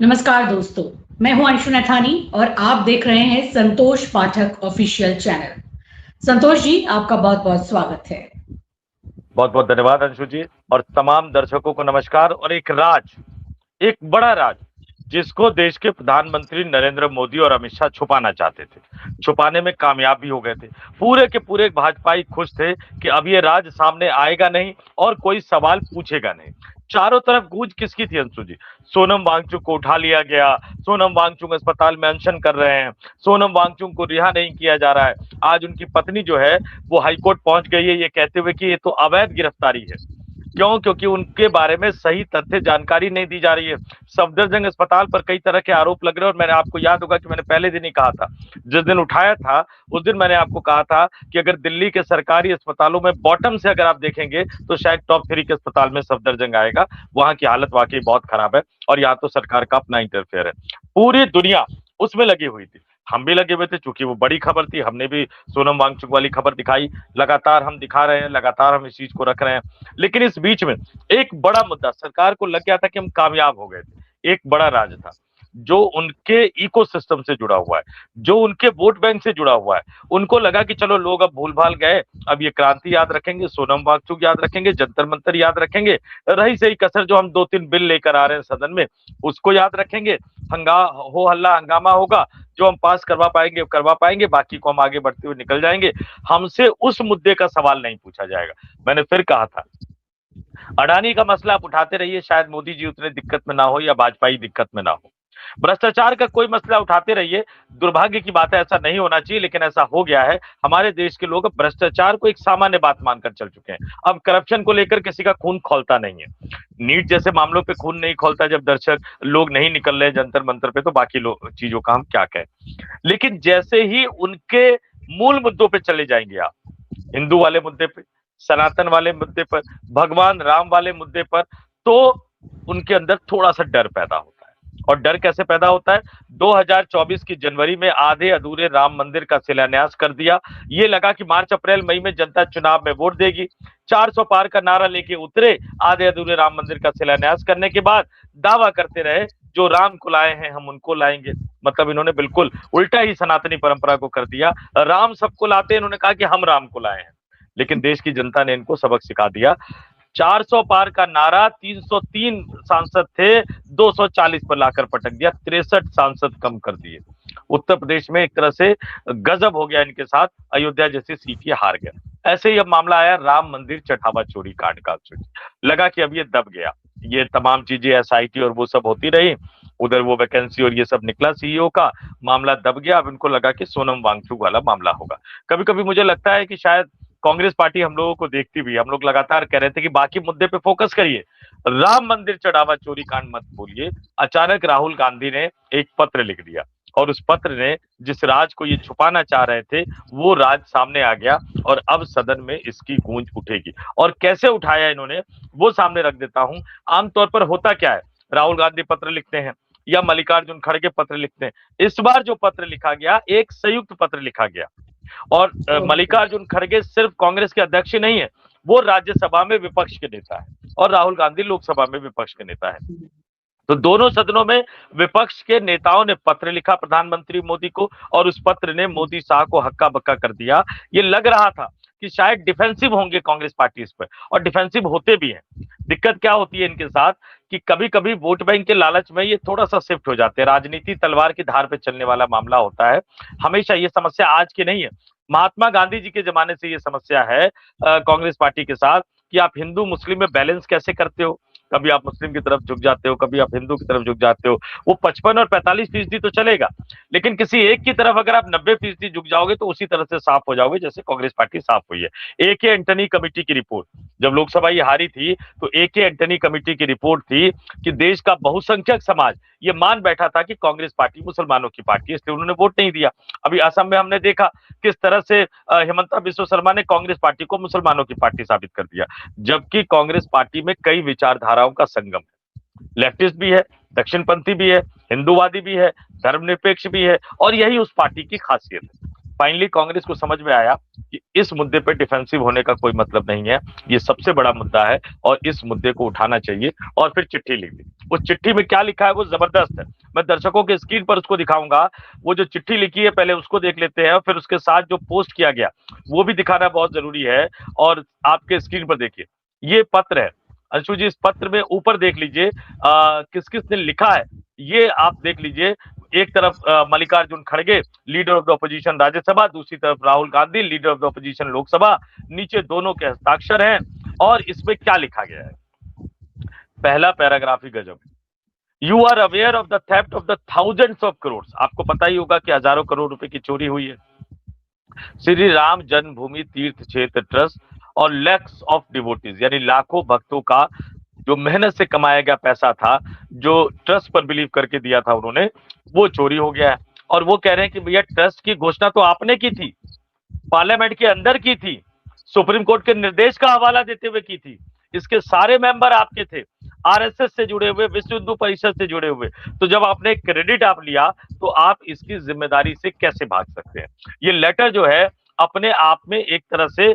नमस्कार दोस्तों, मैं हूं अंशु नैथानी और आप देख रहे हैं संतोष पाठक ऑफिशियल चैनल। संतोष जी, आपका बहुत बहुत स्वागत है। बहुत बहुत धन्यवाद अंशु जी, और तमाम दर्शकों को नमस्कार। और एक बड़ा राज जिसको देश के प्रधानमंत्री नरेंद्र मोदी और अमित शाह छुपाना चाहते थे, छुपाने में कामयाब भी हो गए थे। पूरे के पूरे भाजपाई खुश थे कि अब ये राज सामने आएगा नहीं और कोई सवाल पूछेगा नहीं। चारों तरफ गूंज किसकी थी अंशु जी? सोनम वांगचुक को उठा लिया गया, सोनम वांगचुक अस्पताल में अनशन कर रहे हैं, सोनम वांगचुक को रिहा नहीं किया जा रहा है। आज उनकी पत्नी जो है वो हाईकोर्ट पहुंच गई है ये कहते हुए कि ये तो अवैध गिरफ्तारी है। क्यों? क्योंकि उनके बारे में सही तथ्य जानकारी नहीं दी जा रही है। सफदरजंग अस्पताल पर कई तरह के आरोप लग रहे हैं और मैंने आपको याद होगा कि मैंने पहले दिन ही कहा था, जिस दिन उठाया था उस दिन मैंने आपको कहा था कि अगर दिल्ली के सरकारी अस्पतालों में बॉटम से अगर आप देखेंगे तो शायद टॉप 3 के अस्पताल में सफदरजंग आएगा। वहां की हालत वाकई बहुत खराब है और यहाँ तो सरकार का अपना इंटरफेयर है। पूरी दुनिया उसमें लगी हुई थी, हम भी लगे हुए थे, चूंकि वो बड़ी खबर थी। हमने भी सोनम वांगचुक वाली खबर दिखाई, लगातार हम दिखा रहे हैं, लगातार हम इस चीज को रख रहे हैं। लेकिन इस बीच में एक बड़ा मुद्दा सरकार को लग गया था कि हम कामयाब हो गए थे। एक बड़ा राज था जो उनके इकोसिस्टम से जुड़ा हुआ है, जो उनके वोट बैंक से जुड़ा हुआ है। उनको लगा कि चलो लोग अब भूल भाल गए, अब ये क्रांति याद रखेंगे, सोनम वांगचुक याद रखेंगे, जंतर मंतर याद रखेंगे, रही सही कसर जो हम 2-3 बिल लेकर आ रहे हैं सदन में उसको याद रखेंगे। हो हल्ला हंगामा होगा, जो हम पास करवा पाएंगे, बाकी को हम आगे बढ़ते हुए निकल जाएंगे। हमसे उस मुद्दे का सवाल नहीं पूछा जाएगा। मैंने फिर कहा था, अडानी का मसला आप उठाते रहिए, शायद मोदी जी उतने दिक्कत में ना हो या भाजपा दिक्कत में ना हो। भ्रष्टाचार का कोई मसला उठाते रहिए, दुर्भाग्य की बात है ऐसा नहीं होना चाहिए, लेकिन ऐसा हो गया है। हमारे देश के लोग भ्रष्टाचार को एक सामान्य बात मानकर चल चुके हैं। अब करप्शन को लेकर किसी का खून खौलता नहीं है। नीट जैसे मामलों पे खून नहीं खौलता जब दर्शक लोग नहीं निकल रहे जंतर मंतर पे, तो बाकी चीजों का हम क्या कहें। लेकिन जैसे ही उनके मूल मुद्दों पे चले जाएंगे आप, हिंदू वाले मुद्दे पे, सनातन वाले मुद्दे पर, भगवान राम वाले मुद्दे पर, तो उनके अंदर थोड़ा सा डर पैदा होता है। और डर कैसे पैदा होता है? 2024 की जनवरी में आधे अधूरे राम मंदिर का शिलान्यास कर दिया। ये लगा कि मार्च अप्रैल मई में जनता चुनाव में वोट देगी। 400 पार का नारा लेके उतरे, आधे अधूरे राम मंदिर का शिलान्यास करने के बाद दावा करते रहे जो राम को लाए हैं हम उनको लाएंगे। मतलब इन्होंने बिल्कुल उल्टा ही सनातनी परंपरा को कर दिया। राम सबको लाते हैं, इन्होंने कहा कि हम राम को लाए हैं। लेकिन देश की जनता ने इनको सबक सिखा दिया। 400 पार का नारा 303 सांसद थे, 240 पर लाकर पटक दिया, 63 सांसद कम कर दिए। उत्तर प्रदेश में एक तरह से गजब हो गया इनके साथ, अयोध्या जैसी सीट ये हार गया। ऐसे ही अब मामला आया राम मंदिर चढ़ावा चोरी कांड का। लगा कि अब ये दब गया, ये तमाम चीजें एसआईटी और वो सब होती रही, उधर वो वैकेंसी और ये सब निकला सीईओ का, मामला दब गया। अब इनको लगा कि सोनम वांगचुक वाला मामला होगा। कभी कभी मुझे लगता है कि शायद कांग्रेस पार्टी हम लोगों को देखती भी, हम लोग लगातार कह रहे थे कि बाकी मुद्दे पे फोकस करिए, राम मंदिर चढ़ावा चोरी कांड मत बोलिए। अचानक राहुल गांधी ने एक पत्र लिख दिया और उस पत्र ने जिस राज को ये छुपाना चाह रहे थे वो राज सामने आ गया और अब सदन में इसकी गूंज उठेगी। और कैसे उठाया इन्होंने वो सामने रख देता हूं। आमतौर पर होता क्या है, राहुल गांधी पत्र लिखते हैं या मल्लिकार्जुन खड़गे पत्र लिखते हैं। इस बार जो पत्र लिखा गया एक संयुक्त पत्र लिखा गया। और मल्लिकार्जुन खड़गे सिर्फ कांग्रेस के अध्यक्ष नहीं है, वो राज्यसभा में विपक्ष के नेता है और राहुल गांधी लोकसभा में विपक्ष के नेता है। तो दोनों सदनों में विपक्ष के नेताओं ने पत्र लिखा प्रधानमंत्री मोदी को और उस पत्र ने मोदी शाह को हक्का बक्का कर दिया। ये लग रहा था कि शायद डिफेंसिव होंगे कांग्रेस पार्टी इस पर, और डिफेंसिव होते भी हैं। दिक्कत क्या होती है इनके साथ कि कभी कभी वोट बैंक के लालच में ये थोड़ा सा शिफ्ट हो जाते हैं। राजनीति तलवार की धार पे चलने वाला मामला होता है हमेशा। ये समस्या आज की नहीं है, महात्मा गांधी जी के जमाने से ये समस्या है कांग्रेस पार्टी के साथ कि आप हिंदू मुस्लिम में बैलेंस कैसे करते हो। कभी आप मुस्लिम की तरफ झुक जाते हो, कभी आप हिंदू की तरफ झुक जाते हो। वो 55 और 45% तो चलेगा, लेकिन किसी एक की तरफ अगर आप 90% झुक जाओगे तो उसी तरह से साफ हो जाओगे जैसे कांग्रेस पार्टी साफ हुई है। ए.के. एंटनी कमेटी की रिपोर्ट, जब लोकसभा ये हारी थी तो ए.के. एंटनी कमेटी की रिपोर्ट थी कि देश का बहुसंख्यक समाज ये मान बैठा था कि कांग्रेस पार्टी मुसलमानों की पार्टी है, इसलिए उन्होंने वोट नहीं दिया। अभी असम में हमने देखा किस तरह से हिमंता बिस्वा शर्मा ने कांग्रेस पार्टी को मुसलमानों की पार्टी साबित कर दिया, जबकि कांग्रेस पार्टी में कई विचारधाराओं का संगम है। लेफ्टिस्ट भी है, दक्षिणपंथी भी है, हिंदूवादी भी है, धर्मनिरपेक्ष भी है, और यही उस पार्टी की खासियत है। फाइनली कांग्रेस को समझ में आया कि इस मुद्दे पे डिफेंसिव होने का कोई मतलब नहीं है, ये सबसे बड़ा मुद्दा है और इस मुद्दे को उठाना चाहिए, और फिर चिट्ठी लिख दी। उस चिट्ठी में क्या लिखा है वो जबरदस्त है, मैं दर्शकों के स्क्रीन पर उसको दिखाऊंगा। वो जो चिट्ठी लिखी है पहले उसको देख लेते हैं, और फिर उसके साथ जो पोस्ट किया गया वो भी दिखाना बहुत जरूरी है। और आपके स्क्रीन पर देखिए ये पत्र है अंशु जी, इस पत्र में ऊपर देख लीजिए किस किस ने लिखा है, ये आप देख लीजिए। एक तरफ मल्लिकार्जुन खड़गे, leader of the opposition Rajya Sabha, दूसरी तरफ Rahul Gandhi, leader of the opposition Lok Sabha, नीचे दोनों के हस्ताक्षर हैं। और इसमें क्या लिखा गया है, पहला पैराग्राफ ही गजब। You are aware of the theft of the thousands of crore, आपको पता ही होगा कि हजारों करोड़ रुपए की चोरी हुई है श्री राम जन्मभूमि तीर्थ क्षेत्र ट्रस्ट और लैक्स ऑफ डिवोटीज, यानी लाखों भक्तों का जो मेहनत से कमाया गया पैसा था, जो ट्रस्ट पर बिलीव करके दिया था उन्होंने, वो चोरी हो गया है। और वो कह रहे हैं कि भैया ट्रस्ट की घोषणा तो आपने की थी, पार्लियामेंट के अंदर की थी, सुप्रीम कोर्ट के निर्देश का हवाला देते हुए की थी, इसके सारे मेंबर आपके थे, आरएसएस से जुड़े हुए, विश्व हिंदू परिषद से जुड़े हुए। तो जब आपने क्रेडिट आप लिया तो आप इसकी जिम्मेदारी से कैसे भाग सकते हैं? ये लेटर जो है अपने आप में एक तरह से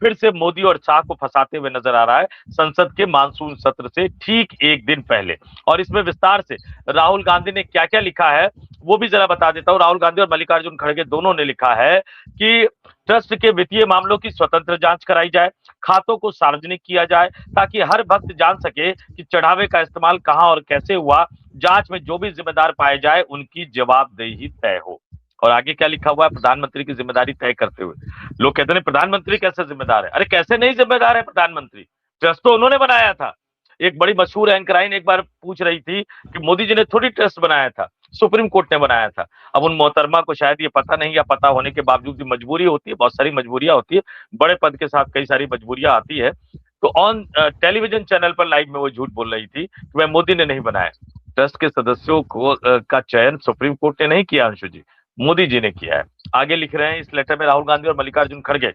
फिर से मोदी और शाह को फंसाते हुए नजर आ रहा है, संसद के मानसून सत्र से ठीक एक दिन पहले। और इसमें विस्तार से राहुल गांधी ने क्या क्या लिखा है वो भी जरा बता देता हूं। राहुल गांधी और मल्लिकार्जुन खड़गे दोनों ने लिखा है कि ट्रस्ट के वित्तीय मामलों की स्वतंत्र जांच कराई जाए, खातों को सार्वजनिक किया जाए ताकि हर भक्त जान सके कि चढ़ावे का इस्तेमाल कहां और कैसे हुआ, जांच में जो भी जिम्मेदार पाए जाए उनकी जवाबदेही तय हो। और आगे क्या लिखा हुआ है, प्रधानमंत्री की जिम्मेदारी तय करते हुए। लोग कहते हैं प्रधानमंत्री कैसे जिम्मेदार है, अरे कैसे नहीं जिम्मेदार है प्रधानमंत्री, ट्रस्ट तो उन्होंने बनाया था। एक बड़ी मशहूर एंकराइन एक बार पूछ रही थी कि मोदी जी ने थोड़ी ट्रस्ट बनाया था, सुप्रीम कोर्ट ने बनाया था। अब उन मोहतरमा को शायद ये पता नहीं, या पता होने के बावजूद भी मजबूरी होती है, बहुत सारी मजबूरियां होती है, बड़े पद के साथ कई सारी मजबूरियां आती है। तो ऑन टेलीविजन चैनल पर लाइव में वो झूठ बोल रही थी कि वह मोदी ने नहीं बनाया। ट्रस्ट के सदस्यों को का चयन सुप्रीम कोर्ट ने नहीं किया अंशु जी, मोदी जी ने किया है। आगे लिख रहे हैं इस लेटर में राहुल गांधी और मल्लिकार्जुन खड़गे,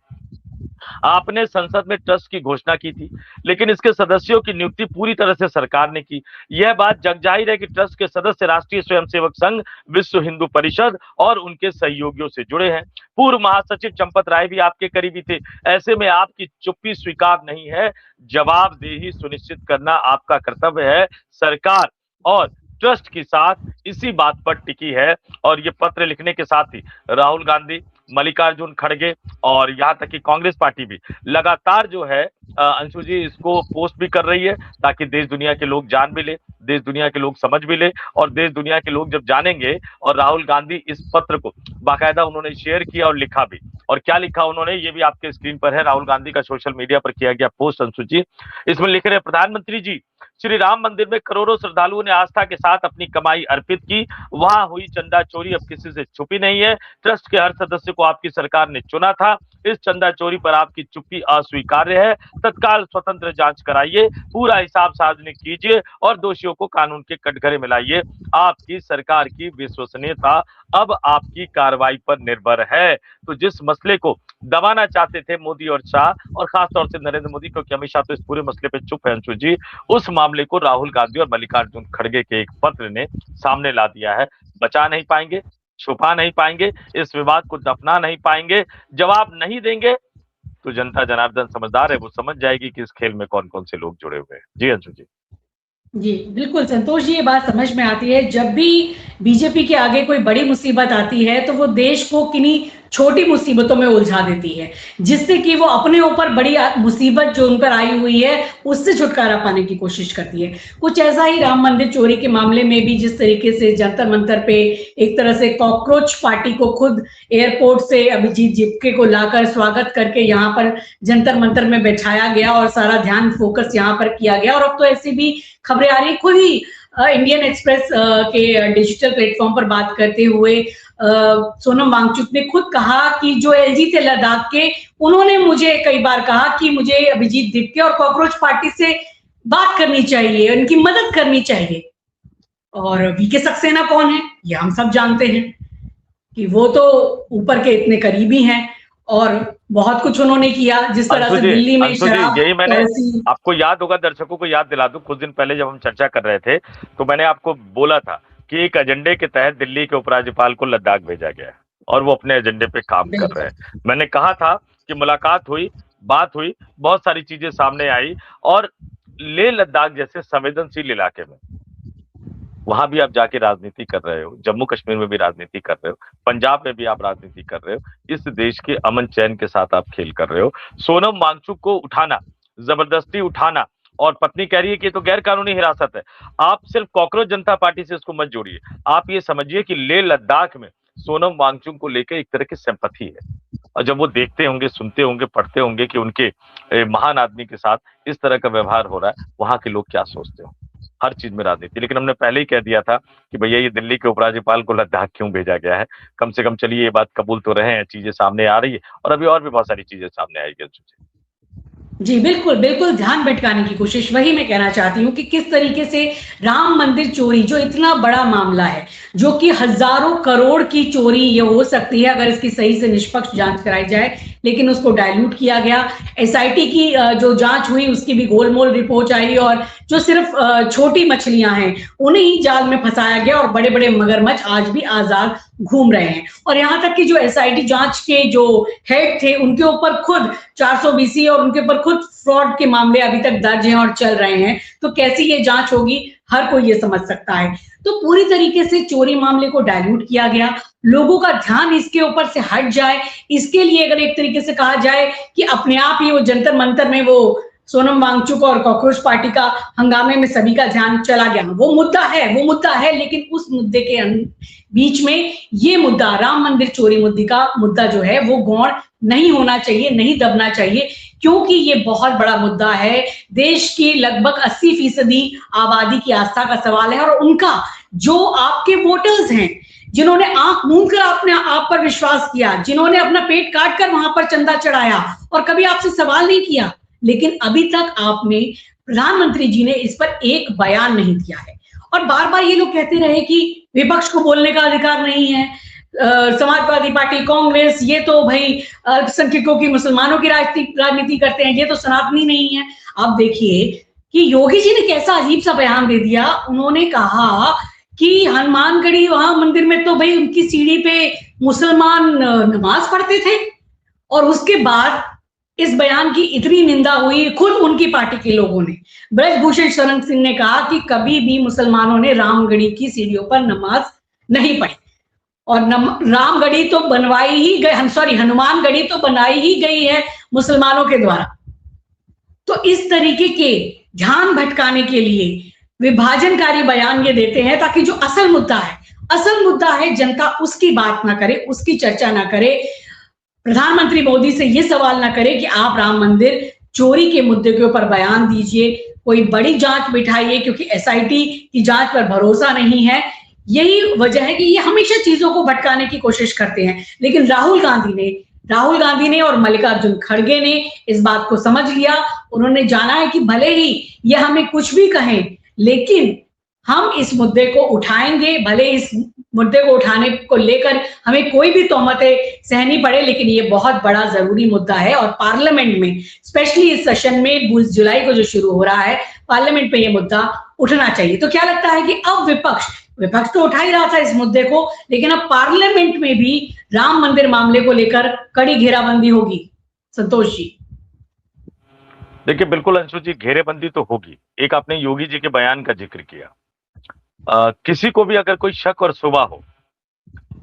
आपने संसद में ट्रस्ट की घोषणा की थी, लेकिन इसके सदस्यों की नियुक्ति पूरी तरह से सरकार ने की। यह बात जगजाहिर है कि ट्रस्ट के सदस्य राष्ट्रीय स्वयंसेवक संघ, विश्व हिंदू परिषद और उनके सहयोगियों से जुड़े हैं। पूर्व महासचिव चंपत राय भी आपके करीबी थे। ऐसे में आपकी चुप्पी स्वीकार नहीं है, जवाबदेही सुनिश्चित करना आपका कर्तव्य है। सरकार और ट्रस्ट के साथ इसी बात पर टिकी है। और ये पत्र लिखने के साथ ही राहुल गांधी, मल्लिकार्जुन खड़गे और यहाँ तक कि कांग्रेस पार्टी भी लगातार जो है अंशु जी इसको पोस्ट भी कर रही है, ताकि देश दुनिया के लोग जान भी ले, देश दुनिया के लोग समझ भी ले। और देश दुनिया के लोग जब जानेंगे, और राहुल गांधी इस पत्र को बाकायदा उन्होंने शेयर किया और लिखा भी, और क्या लिखा उन्होंने ये भी आपके स्क्रीन पर है, राहुल गांधी का सोशल मीडिया पर किया गया पोस्ट अंशु जी। इसमें लिख रहे हैं, प्रधानमंत्री जी, श्री राम मंदिर में करोड़ों श्रद्धालुओं ने आस्था के साथ अपनी कमाई अर्पित की, वहां हुई चंदा चोरी अब किसी से छुपी नहीं है। ट्रस्ट के हर सदस्य को आपकी सरकार ने चुना था, इस चंदा चोरी पर आपकी चुप्पी अस्वीकार्य है। तत्काल स्वतंत्र जांच कराइए, पूरा हिसाब सार्वजनिक कीजिए और दोषियों को कानून के कटघरे में लाइए। आपकी सरकार की विश्वसनीयता अब आपकी कार्रवाई पर निर्भर है। तो जिस मसले को दबाना चाहते थे मोदी और शाह, और खासतौर से नरेंद्र मोदी, क्योंकि अमित शाह तो इस पूरे मसले पे चुप है अंशु जी, उस मामले को राहुल गांधी और मल्लिकार्जुन खड़गे के एक पत्र ने सामने ला दिया है। बचा नहीं पाएंगे, छुपा नहीं पाएंगे, इस विवाद को दफना नहीं पाएंगे, जवाब नहीं देंगे तो जनता जनार्दन समझदार है, वो समझ जाएगी कि इस खेल में कौन कौन से लोग जुड़े हुए हैं। जी अंशु जी। जी बिल्कुल संतोष जी, ये बात समझ में आती है। जब भी बीजेपी के आगे कोई बड़ी मुसीबत आती है तो वो देश को किन्हीं छोटी मुसीबतों में उलझा देती है, जिससे कि वो अपने ऊपर बड़ी मुसीबत जो उन पर आई हुई है उससे छुटकारा पाने की कोशिश करती है। कुछ ऐसा ही राम मंदिर चोरी के मामले में भी, जिस तरीके से जंतर मंतर पे एक तरह से कॉकरोच पार्टी को खुद एयरपोर्ट से अभिजीत जिपके को लाकर स्वागत करके यहाँ पर जंतर मंतर में बैठाया गया और सारा ध्यान फोकस यहाँ पर किया गया। और अब तो ऐसी भी खबरें आ रही, खुद ही इंडियन एक्सप्रेस के डिजिटल प्लेटफॉर्म पर बात करते हुए सोनम वांगचुक ने खुद कहा कि जो एलजी थे लद्दाख के, उन्होंने मुझे कई बार कहा कि मुझे अभिजीत दिपके और कॉकरोच पार्टी से बात करनी चाहिए, उनकी मदद करनी चाहिए। और वीके सक्सेना कौन है, ये हम सब जानते हैं कि वो तो ऊपर के इतने करीबी हैं और बहुत कुछ उन्होंने किया। जिस तरह से दिल्ली में शराब, यही मैंने आपको याद होगा, दर्शकों को याद दिला दूं, कुछ दिन पहले जब हम चर्चा कर रहे थे तो मैंने आपको बोला था कि एक एजेंडे के तहत दिल्ली के उपराज्यपाल को लद्दाख भेजा गया है, और वो अपने एजेंडे पे काम कर रहे हैं। मैंने कहा था कि मुलाकात हुई, बात हुई, बहुत सारी चीजें सामने आई, और लेह लद्दाख जैसे संवेदनशील इलाके में वहां भी आप जाके राजनीति कर रहे हो, जम्मू कश्मीर में भी राजनीति कर रहे हो, पंजाब में भी आप राजनीति कर रहे हो, इस देश के अमन चैन के साथ आप खेल कर रहे हो। सोनम वांगचुक को उठाना, जबरदस्ती उठाना, और पत्नी कह रही है कि ये तो गैर कानूनी हिरासत है। आप सिर्फ कॉकरोच जनता पार्टी से इसको मत जोड़िए, आप ये समझिए कि लेह लद्दाख में सोनम वांगचुक को लेकर एक तरह की सिंपैथी है। और जब वो देखते होंगे, सुनते होंगे, पढ़ते होंगे कि उनके महान आदमी के साथ इस तरह का व्यवहार हो रहा है, वहां के लोग क्या सोचते हो। हर चीज में राजनीति। लेकिन हमने पहले ही कह दिया था कि भैया ये दिल्ली के उपराज्यपाल को लद्दाख क्यों भेजा गया है। कम से कम चलिए ये बात कबूल तो रहे हैं, चीजें सामने आ रही है, और अभी और भी बहुत सारी चीजें सामने आएगी। जी बिल्कुल, बिल्कुल ध्यान भटकाने की कोशिश, वही मैं कहना चाहती हूँ कि किस तरीके से राम मंदिर चोरी, जो इतना बड़ा मामला है, जो कि हजारों करोड़ की चोरी ये हो सकती है अगर इसकी सही से निष्पक्ष जांच कराई जाए, लेकिन उसको डाइल्यूट किया गया। एसआईटी की जो जांच हुई उसकी भी गोलमोल रिपोर्ट आई, और जो सिर्फ छोटी मछलियां हैं उन्हें ही जाल में फंसाया गया, और बड़े बड़े मगरमच्छ आज भी आजाद घूम रहे हैं। और यहाँ तक कि जो एसआईटी जांच के जो हेड थे उनके ऊपर खुद 420 और उनके ऊपर खुद फ्रॉड के मामले अभी तक दर्ज हैं और चल रहे हैं। तो कैसी ये जांच होगी, हर कोई ये समझ सकता है। तो पूरी तरीके से चोरी मामले को डाइल्यूट किया गया, लोगों का ध्यान इसके ऊपर से हट जाए, इसके लिए अगर एक तरीके से कहा जाए कि अपने आप ही वो जंतर मंतर में वो सोनम वांगचुक और कॉकरोच पार्टी का हंगामे में सभी का ध्यान चला गया। वो मुद्दा है, लेकिन उस मुद्दे के बीच में ये मुद्दा, राम मंदिर चोरी मुद्दे का मुद्दा जो है वो गौण नहीं होना चाहिए, नहीं दबना चाहिए, क्योंकि ये बहुत बड़ा मुद्दा है। देश की लगभग 80% आबादी की आस्था का सवाल है, और उनका जो आपके वोटर्स हैं, जिन्होंने आंख मूंद कर अपने आप पर विश्वास किया, जिन्होंने अपना पेट काट कर वहां पर चंदा चढ़ाया और कभी आपसे सवाल नहीं किया, लेकिन अभी तक आपने, प्रधानमंत्री जी ने इस पर एक बयान नहीं दिया है। और बार बार ये लोग कहते रहे कि विपक्ष को बोलने का अधिकार नहीं है, समाजवादी पार्टी, कांग्रेस, ये तो भाई अल्पसंख्यकों की, मुसलमानों की राजनीति करते हैं, ये तो सनातनी नहीं है। आप देखिए कि योगी जी ने कैसा अजीब सा बयान दे दिया। उन्होंने कहा कि हनुमानगढ़ी वहां मंदिर में तो भाई उनकी सीढ़ी पे मुसलमान नमाज पढ़ते थे, और उसके बाद इस बयान की इतनी निंदा हुई खुद उनकी पार्टी के लोगों ने। ब्रजभूषण शरण सिंह ने कहा कि कभी भी मुसलमानों ने रामगढ़ी की सीढ़ियों पर नमाज नहीं पढ़ी, और रामगढ़ी तो बनवाई ही गई, सॉरी, हनुमानगढ़ी तो बनाई ही गई है मुसलमानों के द्वारा। तो इस तरीके के ध्यान भटकाने के लिए विभाजनकारी बयान ये देते हैं, ताकि जो असल मुद्दा है जनता उसकी बात ना करे, उसकी चर्चा ना करे, प्रधानमंत्री मोदी से ये सवाल ना करे कि आप राम मंदिर चोरी के मुद्दे के ऊपर बयान दीजिए, कोई बड़ी जांच बिठाइए, क्योंकि एसआईटी की जांच पर भरोसा नहीं है। यही वजह है कि ये हमेशा चीजों को भटकाने की कोशिश करते हैं। लेकिन राहुल गांधी ने और मल्लिकार्जुन खड़गे ने इस बात को समझ लिया। उन्होंने जाना है कि भले ही ये हमें कुछ भी कहें, लेकिन हम इस मुद्दे को उठाएंगे, भले इस मुद्दे को उठाने को लेकर हमें कोई भी तोहमतें सहनी पड़े, लेकिन ये बहुत बड़ा जरूरी मुद्दा है। और पार्लियामेंट में, स्पेशली इस सेशन में 20 जुलाई को जो शुरू हो रहा है, पार्लियामेंट में ये मुद्दा उठना चाहिए। तो क्या लगता है कि अब विपक्ष तो उठा ही रहा था इस मुद्दे को, लेकिन अब पार्लियामेंट में भी राम मंदिर मामले को लेकर कड़ी घेराबंदी होगी? संतोष जी। देखिए, बिल्कुल अंशु जी, घेरेबंदी तो होगी। एक आपने योगी जी के बयान का जिक्र किया। किसी को भी अगर कोई शक और शुबा हो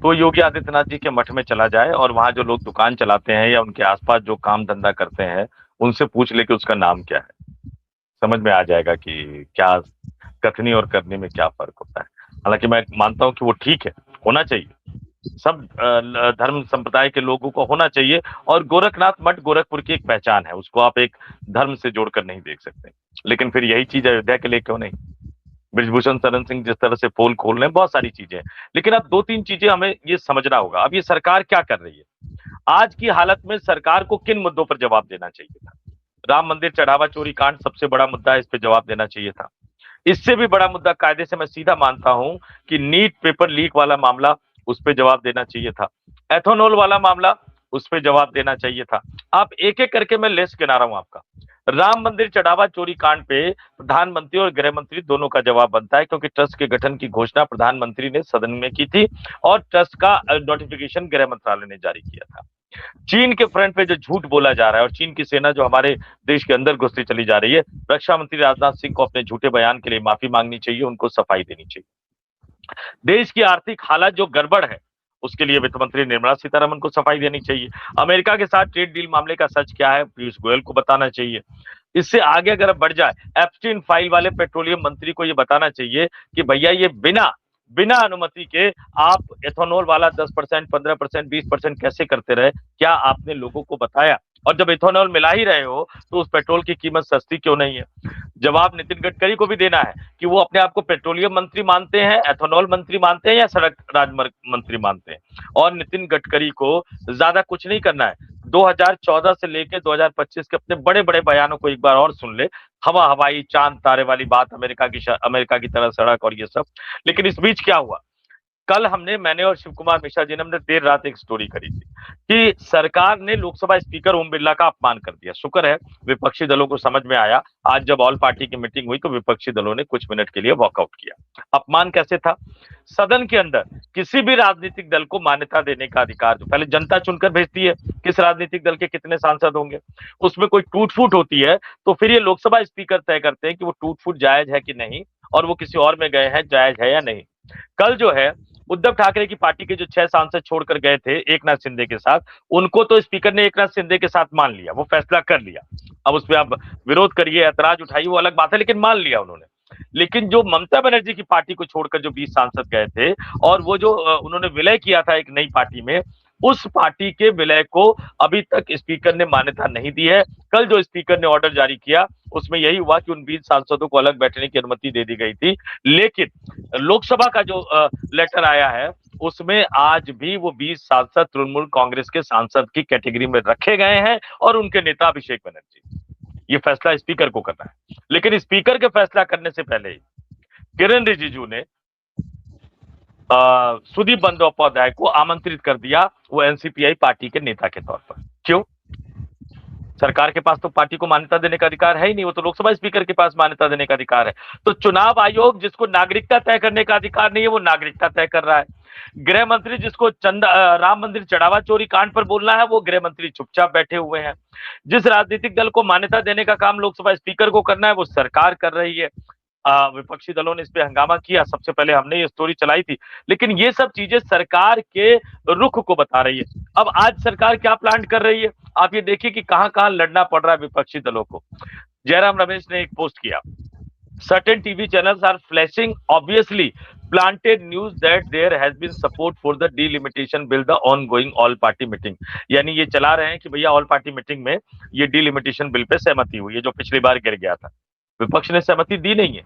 तो योगी आदित्यनाथ जी के मठ में चला जाए, और वहां जो लोग दुकान चलाते हैं या उनके आसपास जो काम धंधा करते हैं उनसे पूछ ले कि उसका नाम क्या है। समझ में आ जाएगा कि क्या कथनी और करनी में क्या फर्क होता है। हालांकि मैं मानता हूं कि वो ठीक है, होना चाहिए, सब धर्म संप्रदाय के लोगों को होना चाहिए। और गोरखनाथ मठ गोरखपुर की एक पहचान है, उसको आप एक धर्म से जोड़कर नहीं देख सकते। लेकिन फिर यही चीज अयोध्या के लिए क्यों नहीं? ब्रजभूषण शरण सिंह जिस तरह से पोल खोल रहे हैं, बहुत सारी चीजें हैं। लेकिन अब 2-3 चीजें हमें ये समझना होगा। अब ये सरकार क्या कर रही है? आज की हालत में सरकार को किन मुद्दों पर जवाब देना चाहिए था? राम मंदिर चढ़ावा चोरी कांड सबसे बड़ा मुद्दा है, इस पर जवाब देना चाहिए था। इससे भी बड़ा मुद्दा कायदे से मैं सीधा मानता हूं कि नीट पेपर लीक वाला मामला, उस पर जवाब देना चाहिए था। एथेनॉल वाला मामला, उस पर जवाब देना चाहिए था। आप एक एक करके, मैं लिस्ट गिना रहा हूं आपका। राम मंदिर चढ़ावा चोरी कांड पे प्रधानमंत्री और गृह मंत्री दोनों का जवाब बनता है, क्योंकि ट्रस्ट के गठन की घोषणा प्रधानमंत्री ने सदन में की थी और ट्रस्ट का नोटिफिकेशन गृह मंत्रालय ने जारी किया था। चीन के फ्रंट पे जो झूठ बोला जा रहा है और चीन की सेना जो हमारे देश के अंदर घुसती चली जा रही है, रक्षा मंत्री राजनाथ सिंह को अपने झूठे बयान के लिए माफी मांगनी चाहिए, उनको सफाई देनी चाहिए। देश की आर्थिक हालत जो गड़बड़ है उसके लिए वित्त मंत्री निर्मला सीतारमण को सफाई देनी चाहिए। अमेरिका के साथ ट्रेड डील मामले का सच क्या है, पीयूष गोयल को बताना चाहिए। इससे आगे अगर बढ़ जाए, एप्स्टीन फाइल वाले पेट्रोलियम मंत्री को यह बताना चाहिए कि भैया ये बिना बिना अनुमति के आप एथेनॉल वाला 10%, 15%, 20% कैसे करते रहे, क्या आपने लोगों को बताया? और जब एथेनॉल मिला ही रहे हो तो उस पेट्रोल की कीमत सस्ती क्यों नहीं है? जवाब नितिन गडकरी को भी देना है कि वो अपने आप को पेट्रोलियम मंत्री मानते हैं, एथेनॉल मंत्री मानते हैं या सड़क राजमार्ग मंत्री मानते हैं। और नितिन गडकरी को ज्यादा कुछ नहीं करना है, 2014 से लेकर 2025 के अपने बड़े बड़े बयानों को एक बार और सुन ले। हवा हवाई चांद तारे वाली बात, अमेरिका की तरह सड़क और ये सब। लेकिन इस बीच क्या हुआ? कल मैंने और शिव कुमार मिश्रा जी ने हमने देर रात एक स्टोरी करी थी कि सरकार ने लोकसभा स्पीकर ओम बिरला का अपमान कर दिया। शुक्र है विपक्षी दलों को समझ में आया। आज जब ऑल पार्टी की मीटिंग हुई तो विपक्षी दलों ने कुछ मिनट के लिए वॉकआउट किया। अपमान कैसे था? सदन के अंदर किसी भी राजनीतिक दल को मान्यता देने का अधिकार जो पहले जनता चुनकर भेजती है, किस राजनीतिक दल के कितने सांसद होंगे, उसमें कोई टूट फूट होती है तो फिर ये लोकसभा स्पीकर तय करते हैं कि वो टूट फूट जायज है कि नहीं, और वो किसी और में गए हैं जायज है या नहीं। कल जो है उद्धव ठाकरे की पार्टी के जो 6 सांसद छोड़कर गए थे एकनाथ शिंदे के साथ, उनको तो स्पीकर ने एकनाथ शिंदे के साथ मान लिया, वो फैसला कर लिया। अब उस पर आप विरोध करिए, ऐतराज उठाइए, वो अलग बात है, लेकिन मान लिया उन्होंने। लेकिन जो ममता बनर्जी की पार्टी को छोड़कर जो 20 सांसद गए थे और वो जो उन्होंने विलय किया था एक नई पार्टी में, उस पार्टी के विलय को अभी तक स्पीकर ने मान्यता नहीं दी है। कल जो स्पीकर ने ऑर्डर जारी किया उसमें यही हुआ कि उन 20 सांसदों को अलग बैठने की अनुमति दे दी गई थी, लेकिन लोकसभा का जो लेटर आया है उसमें आज भी वो 20 सांसद तृणमूल कांग्रेस के सांसद की कैटेगरी में रखे गए हैं और उनके नेता अभिषेक बनर्जी। ये फैसला स्पीकर को करना है, लेकिन स्पीकर के फैसला करने से पहले ही किरण रिजिजू ने सुदीप बंदोपाध्याय को आमंत्रित कर दिया वो एनसीपीआई पार्टी के नेता के तौर पर। क्यों? सरकार के पास तो पार्टी को मान्यता देने का अधिकार है ही नहीं, वो तो लोकसभा स्पीकर के पास मान्यता देने का अधिकार है। तो चुनाव आयोग जिसको नागरिकता तय करने का अधिकार नहीं है वो नागरिकता तय कर रहा है। गृह मंत्री जिसको राम मंदिर चढ़ावा चोरी कांड पर बोलना है वो गृह मंत्री चुपचाप बैठे हुए हैं। जिस राजनीतिक दल को मान्यता देने का काम लोकसभा स्पीकर को करना है वो सरकार कर रही है। विपक्षी दलों ने इस पे हंगामा किया, सबसे पहले हमने ये स्टोरी चलाई थी, लेकिन ये सब चीजें सरकार के रुख को बता रही है। अब आज सरकार क्या प्लान कर रही है आप ये देखिए कि कहां कहां लड़ना पड़ रहा है विपक्षी दलों को। जयराम रमेश ने एक पोस्ट किया, certain TV channels are flashing obviously planted news that there has been support for the delimitation bill, the ongoing all party meeting। यानी ये चला रहे हैं कि भैया ऑल पार्टी मीटिंग में ये डिलिमिटेशन बिल पे सहमति हुई है जो पिछली बार गिर गया था। विपक्ष ने सहमति दी नहीं है,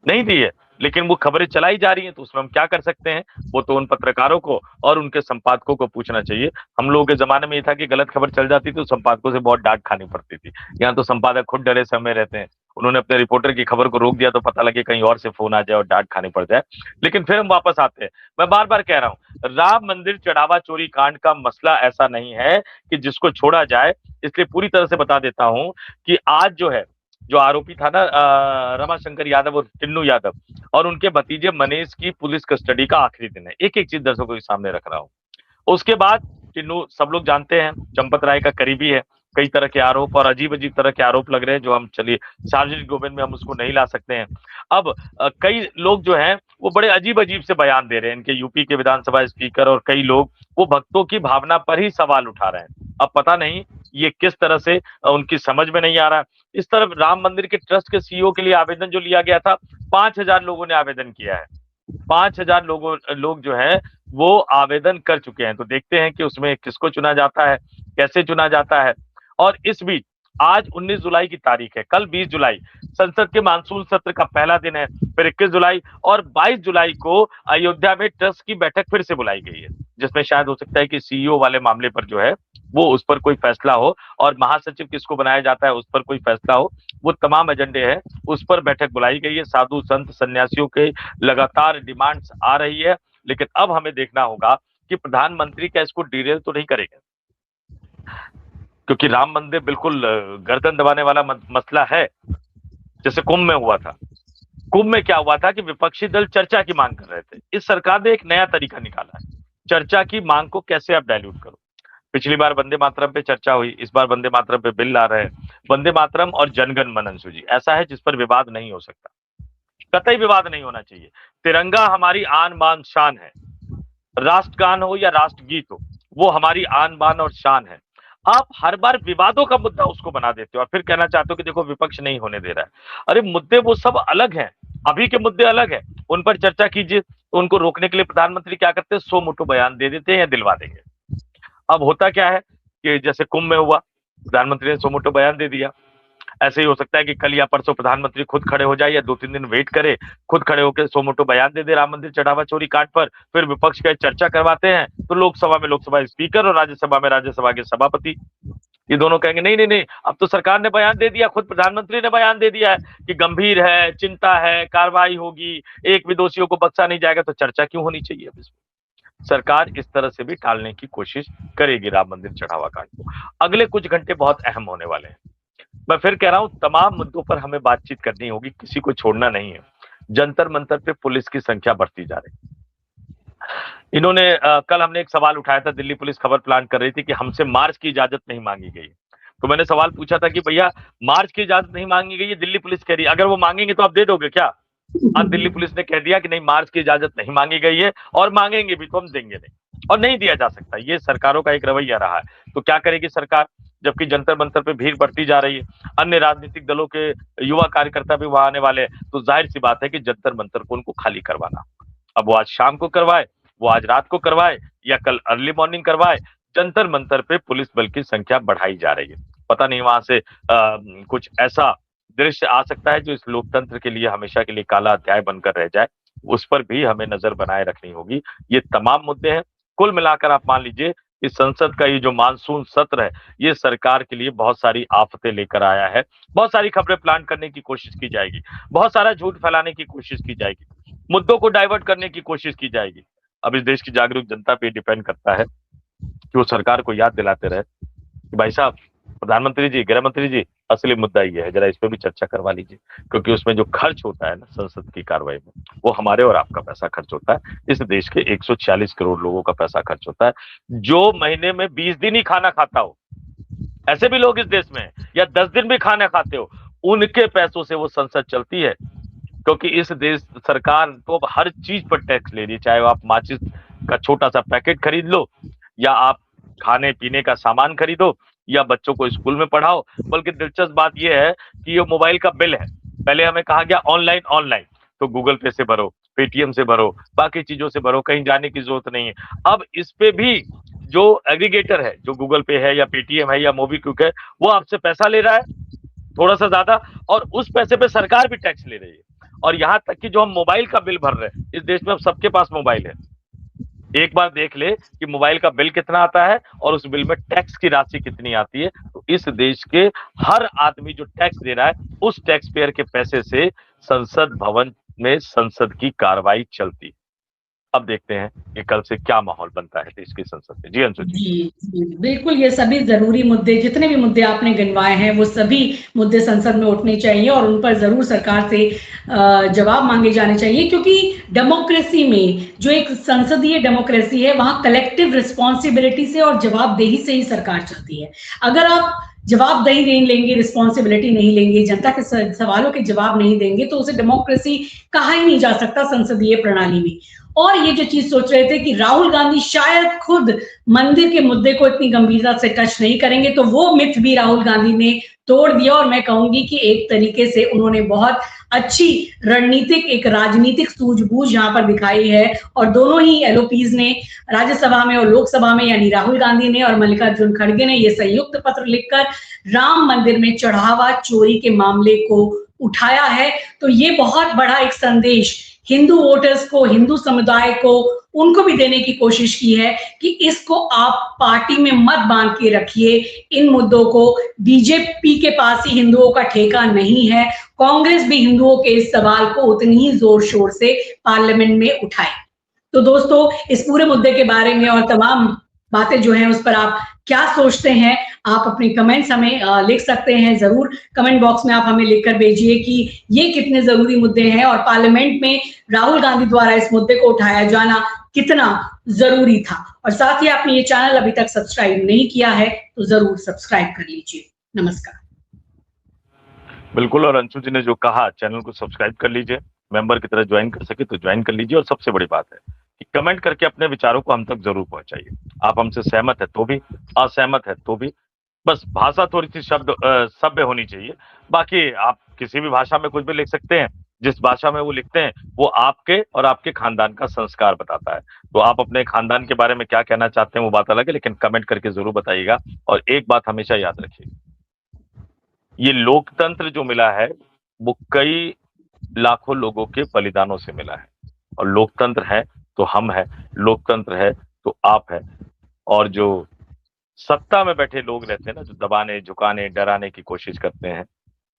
नहीं दी है, लेकिन वो खबरें चलाई जा रही हैं, तो उसमें हम क्या कर सकते हैं? वो तो उन पत्रकारों को और उनके संपादकों को पूछना चाहिए। हम लोगों के जमाने में ये था कि गलत खबर चल जाती थी तो संपादकों से बहुत डांट खानी पड़ती थी। यहाँ तो संपादक खुद डरे समय रहते हैं, उन्होंने अपने रिपोर्टर की खबर को रोक दिया तो पता लगे कहीं और से फोन आ जाए और डांट खानी पड़ जाए। लेकिन फिर हम वापस आते हैं, मैं बार बार कह रहा हूँ, राम मंदिर चढ़ावा चोरी कांड का मसला ऐसा नहीं है कि जिसको छोड़ा जाए। इसलिए पूरी तरह से बता देता हूं कि आज जो आरोपी था ना रमाशंकर यादव और टिन्नू यादव और उनके भतीजे मनीष की पुलिस कस्टडी का आखिरी दिन है। एक एक चीज दर्शकों के सामने रख रहा हूँ। उसके बाद टिन्नू सब लोग जानते हैं चंपत राय का करीबी है, कई तरह के आरोप और अजीब अजीब तरह के आरोप लग रहे हैं जो हम चलिए सार्वजनिक डोमेन में हम उसको नहीं ला सकते हैं। अब कई लोग जो हैं वो बड़े अजीब अजीब से बयान दे रहे हैं, इनके यूपी के विधानसभा स्पीकर और कई लोग वो भक्तों की भावना पर ही सवाल उठा रहे हैं। अब पता नहीं ये किस तरह से उनकी समझ में नहीं आ रहा। इस तरफ राम मंदिर के ट्रस्ट के सीईओ के लिए आवेदन जो लिया गया था, 5000 लोगों ने आवेदन किया है, 5000 लोग जो है वो आवेदन कर चुके हैं। तो देखते हैं कि उसमें किसको चुना जाता है, कैसे चुना जाता है। और इस बीच आज 19 जुलाई की तारीख है, कल 20 जुलाई संसद के मानसून सत्र का पहला दिन है, फिर 21 जुलाई और 22 जुलाई को अयोध्या में ट्रस्ट की बैठक फिर से बुलाई गई है, जिसमें शायद हो सकता है कि सीईओ वाले मामले पर जो है वो उस पर कोई फैसला हो और महासचिव किसको बनाया जाता है उस पर कोई फैसला हो। वो तमाम एजेंडे हैं, उस पर बैठक बुलाई गई है। साधु संत सन्यासियों के लगातार डिमांड्स आ रही है, लेकिन अब हमें देखना होगा कि प्रधानमंत्री क्या इसको डिरेल तो नहीं करेंगे। क्योंकि राम मंदिर बिल्कुल गर्दन दबाने वाला मसला है, जैसे कुंभ में हुआ था। कुंभ में क्या हुआ था कि विपक्षी दल चर्चा की मांग कर रहे थे। इस सरकार ने एक नया तरीका निकाला है, चर्चा की मांग को कैसे आप डाइल्यूट करो। पिछली बार वंदे मातरम पे चर्चा हुई, इस बार वंदे मातरम पे बिल ला रहे हैं। वंदे मातरम और जनगण मन अंशु जी ऐसा है जिस पर विवाद नहीं हो सकता, कतई विवाद नहीं होना चाहिए। तिरंगा हमारी आन बान शान है, राष्ट्रगान हो या राष्ट्रगीत हो, वो हमारी आन बान और शान है। आप हर बार विवादों का मुद्दा उसको बना देते हो और फिर कहना चाहते हो कि देखो विपक्ष नहीं होने दे रहा है। अरे मुद्दे वो सब अलग हैं, अभी के मुद्दे अलग हैं, उन पर चर्चा कीजिए। उनको रोकने के लिए प्रधानमंत्री क्या करते हैं, 100 मुठ्ठो बयान दे देते हैं या दिलवा देंगे। अब होता क्या है कि जैसे कुंभ में हुआ, प्रधानमंत्री ने 100 मुठ्ठो बयान दे दिया। ऐसे ही हो सकता है कि कल या परसों प्रधानमंत्री खुद खड़े हो जाए या 2-3 दिन वेट करे, खुद खड़े होकर 100 मुठ्ठो बयान दे दे राम मंदिर चढ़ावा चोरी कांड पर। फिर विपक्ष का चर्चा करवाते हैं तो लोकसभा में लोकसभा स्पीकर और राज्यसभा में राज्यसभा के सभापति, ये दोनों कहेंगे नहीं नहीं नहीं, अब तो सरकार ने बयान दे दिया, खुद प्रधानमंत्री ने बयान दे दिया है कि गंभीर है, चिंता है, कार्रवाई होगी, एक भी दोषियों को बख्शा नहीं जाएगा, तो चर्चा क्यों होनी चाहिए। अब इसमें सरकार इस तरह से भी टालने की कोशिश करेगी राम मंदिर चढ़ावा कांड को। अगले कुछ घंटे बहुत अहम होने वाले हैं। मैं फिर कह रहा हूं, तमाम मुद्दों पर हमें बातचीत करनी होगी, किसी को छोड़ना नहीं है। जंतर मंतर पे पुलिस की संख्या बढ़ती जा रही। इन्होंने कल हमने एक सवाल उठाया था, दिल्ली पुलिस खबर प्लान कर रही थी कि हमसे मार्च की इजाजत नहीं मांगी गई। तो मैंने सवाल पूछा था कि भैया मार्च की इजाजत नहीं मांगी गई है, दिल्ली पुलिस कह रही है, अगर वो मांगेंगे तो आप दे दोगे क्या। आज दिल्ली पुलिस ने कह दिया कि नहीं, मार्च की इजाजत नहीं मांगी गई है और मांगेंगे भी तो हम देंगे नहीं, और नहीं दिया जा सकता। ये सरकारों का एक रवैया रहा है। तो क्या करेगी सरकार, जबकि जंतर मंतर पे भीड़ बढ़ती जा रही है, अन्य राजनीतिक दलों के युवा कार्यकर्ता भी वहां आने वाले हैं, तो जाहिर सी बात है कि जंतर मंतर को उनको खाली करवाना। अब वो आज शाम को करवाए, वो आज रात को करवाए या कल अर्ली मॉर्निंग करवाए, जंतर मंतर पे पुलिस बल की संख्या बढ़ाई जा रही है। पता नहीं वहां से कुछ ऐसा दृश्य आ सकता है जो इस लोकतंत्र के लिए हमेशा के लिए काला अध्याय बनकर रह जाए, उस पर भी हमें नजर बनाए रखनी होगी। ये तमाम मुद्दे हैं। कुल मिलाकर आप मान लीजिए इस संसद का ये जो मानसून सत्र है, ये सरकार के लिए बहुत सारी आफतें लेकर आया है। बहुत सारी खबरें प्लान करने की कोशिश की जाएगी, बहुत सारा झूठ फैलाने की कोशिश की जाएगी, मुद्दों को डाइवर्ट करने की कोशिश की जाएगी। अब इस देश की जागरूक जनता पे डिपेंड करता है कि वो सरकार को याद दिलाते रहे कि भाई साहब, प्रधानमंत्री जी, गृह मंत्री जी, असली मुद्दा ये है, जरा इस पे भी चर्चा करवा लीजिए, क्योंकि उसमें जो खर्च होता है ना संसद की कार्रवाई में, वो हमारे और आपका पैसा खर्च होता है। इस देश के 146 करोड़ लोगों का पैसा खर्च होता है। जो महीने में 20 दिन ही खाना खाता हो, ऐसे भी लोग इस देश में, या 10 दिन भी खाना खाते हो, उनके पैसों से वो संसद चलती है। क्योंकि इस देश सरकार तो अब हर चीज पर टैक्स ले रही है, चाहे आप माचिस का छोटा सा पैकेट खरीद लो, या आप खाने पीने का सामान खरीदो, या बच्चों को स्कूल में पढ़ाओ। बल्कि दिलचस्प बात यह है कि ये मोबाइल का बिल है, पहले हमें कहा गया ऑनलाइन, तो गूगल पे से भरो, पेटीएम से भरो, बाकी चीजों से भरो, कहीं जाने की जरूरत नहीं है। अब इस पे भी जो एग्रीगेटर है, जो गूगल पे है या पेटीएम है या मोबीक्विक है, वो आपसे पैसा ले रहा है थोड़ा सा ज्यादा, और उस पैसे पे सरकार भी टैक्स ले रही है। और यहाँ तक कि जो हम मोबाइल का बिल भर रहे हैं, इस देश में अब सबके पास मोबाइल है। एक बार देख ले कि मोबाइल का बिल कितना आता है और उस बिल में टैक्स की राशि कितनी आती है। तो इस देश के हर आदमी जो टैक्स दे रहा है, उस टैक्स पेयर के पैसे से संसद भवन में संसद की कार्रवाई चलती है। अब देखते हैं कि कल से क्या माहौल बनता है देश की संसद में। जी अंशु जी। बिल्कुल, ये सभी जरूरी मुद्दे, जितने भी मुद्दे आपने गिनवाए हैं, वो सभी मुद्दे संसद में उठने चाहिए और उन पर जरूर सरकार से जवाब मांगे जाने चाहिए। क्योंकि डेमोक्रेसी में, जो एक संसदीय डेमोक्रेसी है, वहां कलेक्टिव रिस्पॉन्सिबिलिटी से और जवाबदेही से ही सरकार चलती है। अगर आप जवाबदेही नहीं लेंगे, रिस्पॉन्सिबिलिटी नहीं लेंगे, जनता के सवालों के जवाब नहीं देंगे, तो उसे डेमोक्रेसी कहा ही नहीं जा सकता संसदीय प्रणाली में। और ये जो चीज सोच रहे थे कि राहुल गांधी शायद खुद मंदिर के मुद्दे को इतनी गंभीरता से टच नहीं करेंगे, तो वो मिथ भी राहुल गांधी ने तोड़ दिया। और मैं कहूंगी कि एक तरीके से उन्होंने बहुत अच्छी रणनीतिक, एक राजनीतिक सूझबूझ यहाँ पर दिखाई है। और दोनों ही एलओपीज ने राज्यसभा में और लोकसभा में, यानी राहुल गांधी ने और मल्लिकार्जुन खड़गे ने, ये संयुक्त पत्र लिखकर राम मंदिर में चढ़ावा चोरी के मामले को उठाया है। तो ये बहुत बड़ा एक संदेश हिंदू वोटर्स को, हिंदू समुदाय को, उनको भी देने की कोशिश की है कि इसको आप पार्टी में मत बांध के रखिए। इन मुद्दों को, बीजेपी के पास ही हिंदुओं का ठेका नहीं है, कांग्रेस भी हिंदुओं के इस सवाल को उतनी ही जोर शोर से पार्लियामेंट में उठाए। तो दोस्तों, इस पूरे मुद्दे के बारे में और तमाम बातें जो हैं उस पर आप क्या सोचते हैं, आप अपने कमेंट्स हमें लिख सकते हैं, जरूर कमेंट बॉक्स में आप हमें लिखकर भेजिए कि ये कितने जरूरी मुद्दे हैं और पार्लियामेंट में राहुल गांधी द्वारा इस मुद्दे को उठाया जाना कितना जरूरी था। और साथ ही आपने ये चैनल अभी तक सब्सक्राइब नहीं किया है तो जरूर सब्सक्राइब कर लीजिए। नमस्कार। बिल्कुल, और अंशु जी ने जो कहा, चैनल को सब्सक्राइब कर लीजिए, मेंबर की तरह ज्वाइन कर सके तो ज्वाइन कर लीजिए, और सबसे बड़ी बात है कि कमेंट करके अपने विचारों को हम तक जरूर पहुंचाइए। आप हमसे सहमत है तो भी, असहमत है तो भी, बस भाषा थोड़ी सी सभ्य होनी चाहिए। बाकी आप किसी भी भाषा में कुछ भी लिख सकते हैं, जिस भाषा में वो लिखते हैं वो आपके और आपके खानदान का संस्कार बताता है। तो आप अपने खानदान के बारे में क्या कहना चाहते हैं वो बात अलग है, लेकिन कमेंट करके जरूर बताइएगा। और एक बात हमेशा याद रखिएगा, ये लोकतंत्र जो मिला है वो कई लाखों लोगों के बलिदानों से मिला है। और लोकतंत्र है तो हम है, लोकतंत्र है तो आप है। और जो सत्ता में बैठे लोग रहते हैं ना, जो दबाने, झुकाने, डराने की कोशिश करते हैं,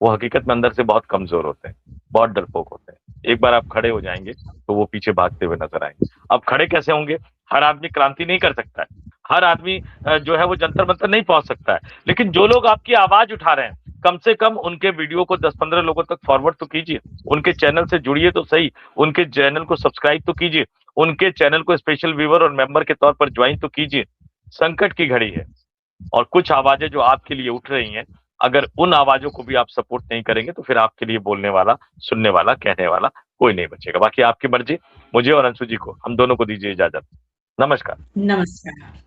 वो हकीकत में अंदर से बहुत कमजोर होते हैं, बहुत डरपोक होते हैं। एक बार आप खड़े हो जाएंगे तो वो पीछे भागते हुए नजर आएंगे। अब खड़े कैसे होंगे? हर आदमी क्रांति नहीं कर सकता है, हर आदमी जो है वो जंतर मंतर नहीं पहुंच सकता है, लेकिन जो लोग आपकी आवाज उठा रहे हैं, कम से कम उनके वीडियो को 10-15 लोगों तक फॉरवर्ड तो कीजिए, उनके चैनल से जुड़िए तो सही, उनके चैनल को सब्सक्राइब तो कीजिए, उनके चैनल को स्पेशल व्यूअर और मेंबर के तौर पर ज्वाइन तो कीजिए। संकट की घड़ी है और कुछ आवाजें जो आपके लिए उठ रही हैं, अगर उन आवाजों को भी आप सपोर्ट नहीं करेंगे तो फिर आपके लिए बोलने वाला, सुनने वाला, कहने वाला कोई नहीं बचेगा। बाकी आपकी मर्जी। मुझे और अंशु जी को, हम दोनों को दीजिए इजाजत। नमस्कार। नमस्कार।